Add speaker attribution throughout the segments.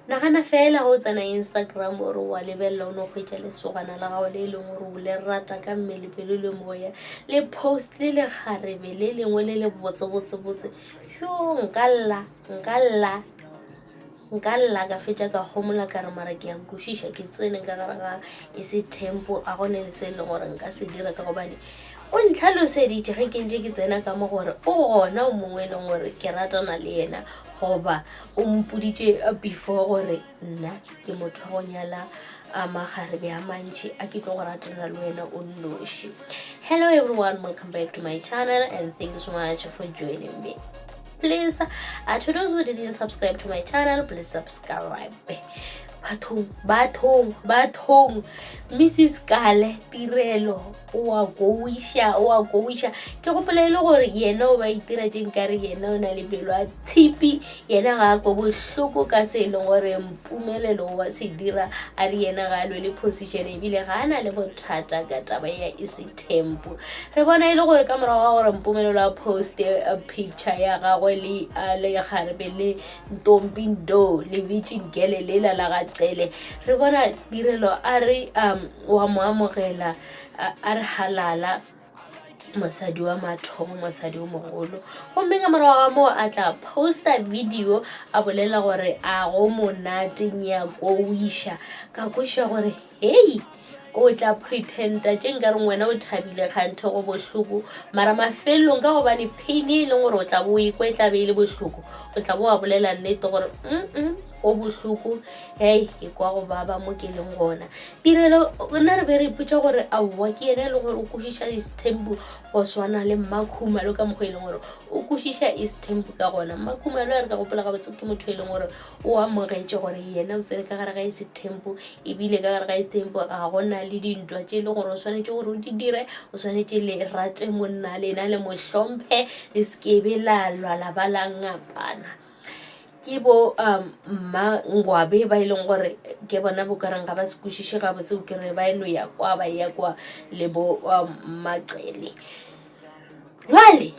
Speaker 1: nagana fela go tsena Instagram ore wa lebella o no khwetša lesogana la gago le leng gore o le rata ka mmele pelo le moya le post le le kgarebe le lengwe le le botse yo nka lla ka fetša ka gomola ka re mara ke a nkušiša ke tsene ka gare ga e se tempo a gone le se e leng gore nka se dira ka gobane o ntlhaloseditše ge ke ntše ke tsena ka mo gore o gona o mongwe e leng gore ke ratana le yena goba o mpoditše before gore nna ke motho wa go nyala magarebe a mantši a ke tlo go ratana le wena o nnoši. Hello everyone, welcome back to my channel and thank you so much for joining me. Please, to those who didn't subscribe to my channel, please subscribe. Bathong Mrs. Kale Tirelo wa goisha ke gopola ile gore yena o ba itira tšeng ka re yena o na le pelo a tshipi yena ga go bohloko ka se ile gore mpumelelo wa se dira a re yena ga le position e bile ga ana le bothata ka taba ya isitempo re bona ile gore ka morago ga gore mpumelelo a post a picture ya gagwe le garebe le ntompindo le bitching gele le la ga tsele re bona Tirelo a re wa mo amogela a re halala mosadi wa mathomo mosadi o mogolo gomme ka morago ga mo a tla posta video a bolela gore a go monate nya go wisha ka kwisha gore hey o tla pretenda tšeng ka re ngwena o thabile kganthe go bohloko mara mafelong ka gobane pain e leng gore o tla bo e tla be le bohloko o tla bo wa bolela nnete gore o bohloko hey ke kwa go baba mo ke leng gona Tirelo nna re be re ipotša gore aowa ke ena e leng gore o kwešiša isitempo go swana le Mmakhumalo ka mokgwa e leng gore o kwešiša isitempo ka gona Mmakhumalo a re ka gopola ga botse ke motho e leng gore o amogetše gore yena o tsere ka gare ga isitempo ebile ka gare ga isitempo ga gona le dintwa tše e leng gore o swanetše gore o di dire o swanetše le rate monna lena le mo hlomphe le sekebe la lwa la ba la ngapana ke bo Ngwabe ba ileng gore ke bona bo karang ga ba se kwešiše ga botse o kere ba eno ya kwa ba ya kwa le bo Macele jwale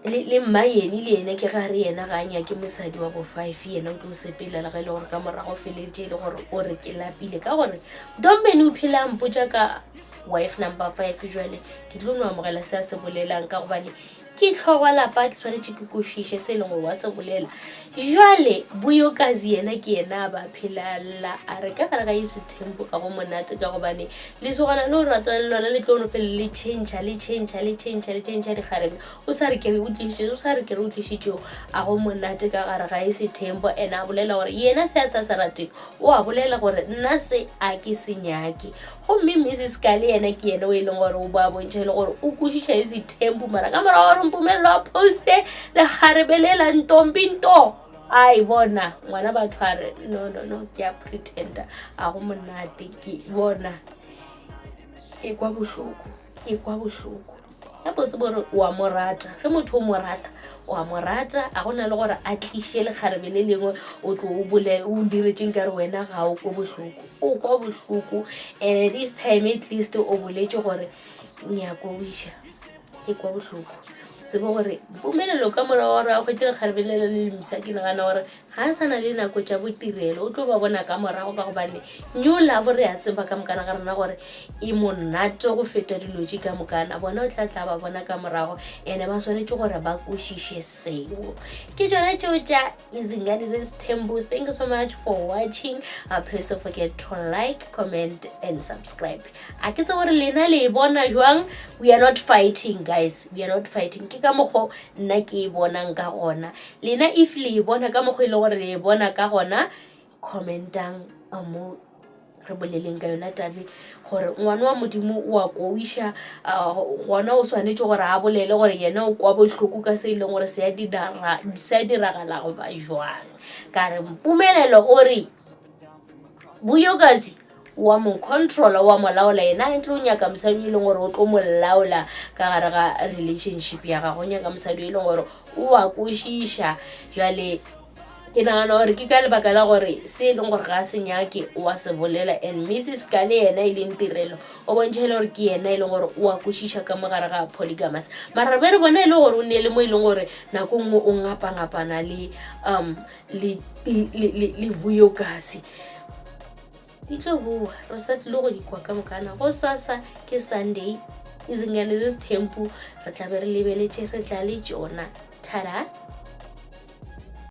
Speaker 1: le Mmayeni le ene ke ga re yena ga nya ke mosadi wa bo 5 yena o tlo sepelela ga ile gore ka morago feletše le gore o re ke lapile ka gore Dombeni o phela mpotša ka wife number 5 jwale ke tlo no amogela se a se bolelang ka gobane ke tlhoga lapa ke tshwanetse ke kwešiše se leng gore wa se bolela jwale Buyokazi yena ke yena ba phelalla a re ka gare ga isitempo ka go monate ka gobane le sogana le o ratana le lona le tlo no fele le change digarebe o sa re kere o tlišitšeo a go monate ka gare ga isitempo ena a bolela gore yena se a sa se rateng o a bolela gore nna se a ke se nyake gomme Mrs. Kale yena ke yena o e leng gore o ba bontšha le gore o kwešiša isitempo mara ka morago gore mpumelelo a poste le garebe le la ntompinto ai bona ngwana batho a re no ke a pretenda a go monate ke bona ke kwa bohloko ya botse bore wa morata ge motho o morata a gona le gore a tliše le garebe le lengwe o tlo o diretšeng ka re wena ga o kwa bohloko and this time at least o boletše gore nyako wisha ke kwa bohloko tsebo gore Mpumelelo ka morago gore a kgwetše le garebe le le lemisa ke nagana gore ga a sana le nako tša botirelo o tlo ba bona ka morago ka gobane new love re a tseba ka mokana ga rena gore e monate go feta dilotši ka mokana bona o tla ba bona ka morago ene ba swanetše gore ba kwešiše seo ke tšona tšeo tša izingane zesitempo. Thank you so much for watching. Please don't forget to like, comment and subscribe. A ke tse gore lena le bona jwang. We are not fighting guys, we are not fighting ke ka mokgwa nna ke e bonang ka gona lena if le bona ka mokgwa ile gore le bona ka gona commentang mo re boleleng ka yona tabe gore ngwana wa modimo wa koisha gona o swanetše gore a bolele gore yena o kwa bohloko ka se ile gore se a diragala go ba jwang ka re Mpumelelo o re Buyokazi wa mo controller wa mo laola yena e tlo nyaka mosadi e leng gore o tlo mo laola ka gare ga relationship ya ga go nyaka mosadi e leng gore o wa kwešiša jwale ke nagana gore ke ka lebaka la gore se leng gore ga se nyake wa se bolela and Mrs. Kale yena e leng Tirelo o bontšhela gore ke yena e leng gore o a kwešiša ka mogare ga polygamous mara be re bona e le gore o ne le mo e leng gore nako nngwe o ngapangapana le Vuyokasi di tlo bua re sa tlile go di kwa ka mokana go sasa ke Sunday izingane zesithempu re tla be re lebeletše re tla le tšona tada